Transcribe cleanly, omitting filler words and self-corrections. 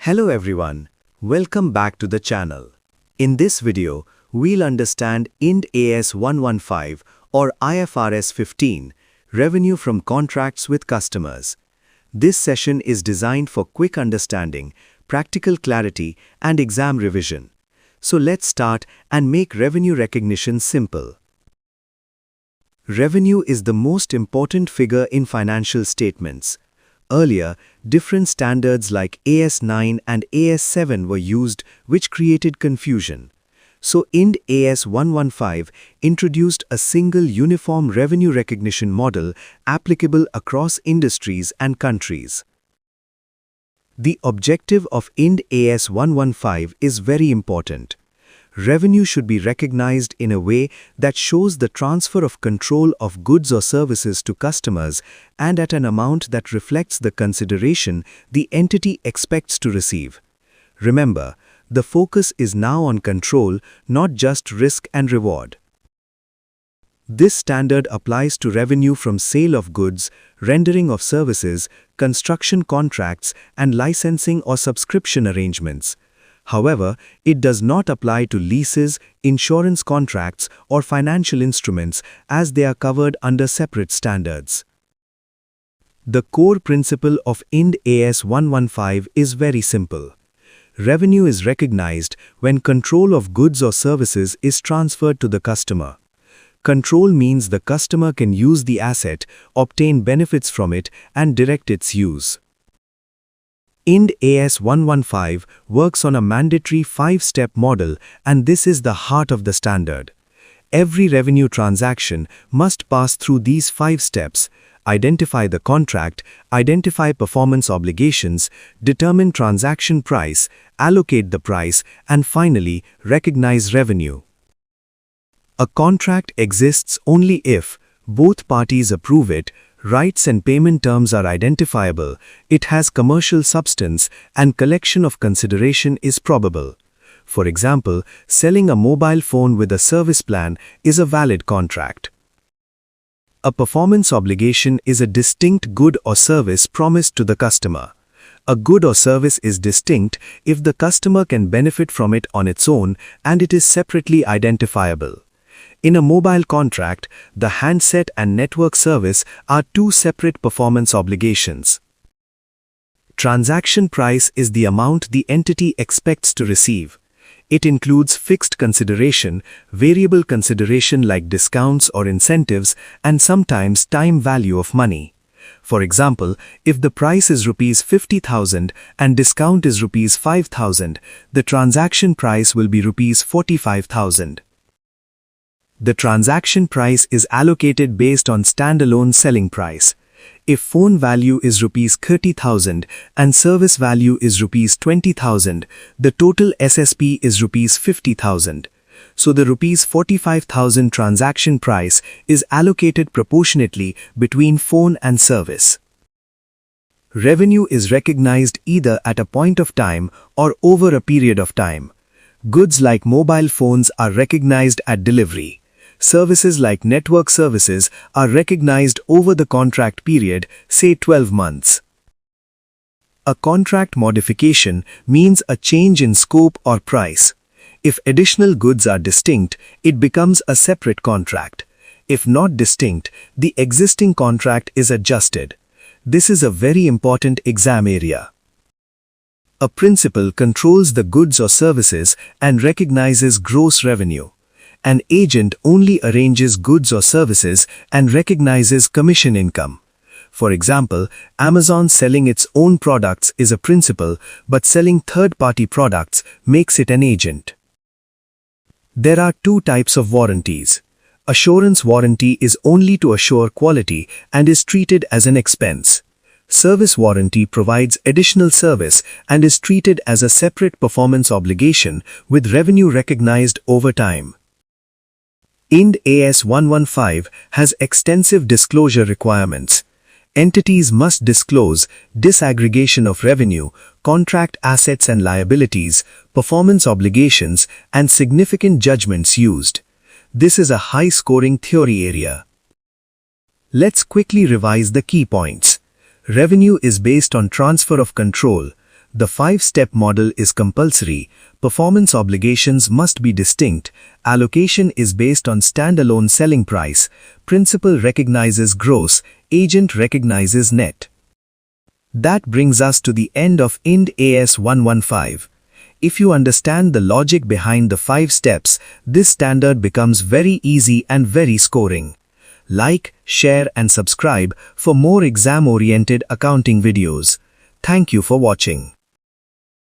Hello everyone, welcome back to the channel. In this video, we'll understand IND AS 115 or IFRS 15, Revenue from Contracts with Customers. This session is designed for quick understanding, practical clarity, and exam revision. So let's start and make revenue recognition simple. Revenue is the most important figure in financial statements. Earlier, different standards like AS9 and AS7 were used, which created confusion. So IND AS 115 introduced a single uniform revenue recognition model applicable across industries and countries. The objective of IND AS 115 is very important. Revenue should be recognized in a way that shows the transfer of control of goods or services to customers and at an amount that reflects the consideration the entity expects to receive. Remember, the focus is now on control, not just risk and reward. This standard applies to revenue from sale of goods, rendering of services, construction contracts, and licensing or subscription arrangements. However, it does not apply to leases, insurance contracts, or financial instruments as they are covered under separate standards. The core principle of IND AS 115 is very simple. Revenue is recognized when control of goods or services is transferred to the customer. Control means the customer can use the asset, obtain benefits from it, and direct its use. IND AS 115 works on a mandatory 5-step model, and this is the heart of the standard. Every revenue transaction must pass through these 5 steps: identify the contract, identify performance obligations, determine transaction price, allocate the price, and finally, recognize revenue. A contract exists only if both parties approve it, rights and payment terms are identifiable, it has commercial substance, and collection of consideration is probable. For example, selling a mobile phone with a service plan is a valid contract. A performance obligation is a distinct good or service promised to the customer. A good or service is distinct if the customer can benefit from it on its own and it is separately identifiable. In a mobile contract, the handset and network service are 2 separate performance obligations. Transaction price is the amount the entity expects to receive. It includes fixed consideration, variable consideration like discounts or incentives, and sometimes time value of money. For example, if the price is Rs 50,000 and discount is Rs 5,000, the transaction price will be Rs 45,000. The transaction price is allocated based on standalone selling price. If phone value is Rs 30,000 and service value is Rs 20,000, the total SSP is Rs 50,000. So the Rs 45,000 transaction price is allocated proportionately between phone and service. Revenue is recognized either at a point of time or over a period of time. Goods like mobile phones are recognized at delivery. Services like network services are recognized over the contract period, say 12 months. A contract modification means a change in scope or price. If additional goods are distinct, it becomes a separate contract. If not distinct, the existing contract is adjusted. This is a very important exam area. A principal controls the goods or services and recognizes gross revenue. An agent only arranges goods or services and recognizes commission income. For example, Amazon selling its own products is a principal, but selling third-party products makes it an agent. There are 2 types of warranties. Assurance warranty is only to assure quality and is treated as an expense. Service warranty provides additional service and is treated as a separate performance obligation with revenue recognized over time. IND AS 115 has extensive disclosure requirements. Entities must disclose disaggregation of revenue, contract assets and liabilities, performance obligations, and significant judgments used. This is a high-scoring theory area. Let's quickly revise the key points. Revenue is based on transfer of control. The 5-step model is compulsory, performance obligations must be distinct, allocation is based on standalone selling price, principal recognizes gross, agent recognizes net. That brings us to the end of IND AS 115. If you understand the logic behind the 5 steps, this standard becomes very easy and very scoring. Like, share and subscribe for more exam-oriented accounting videos. Thank you for watching.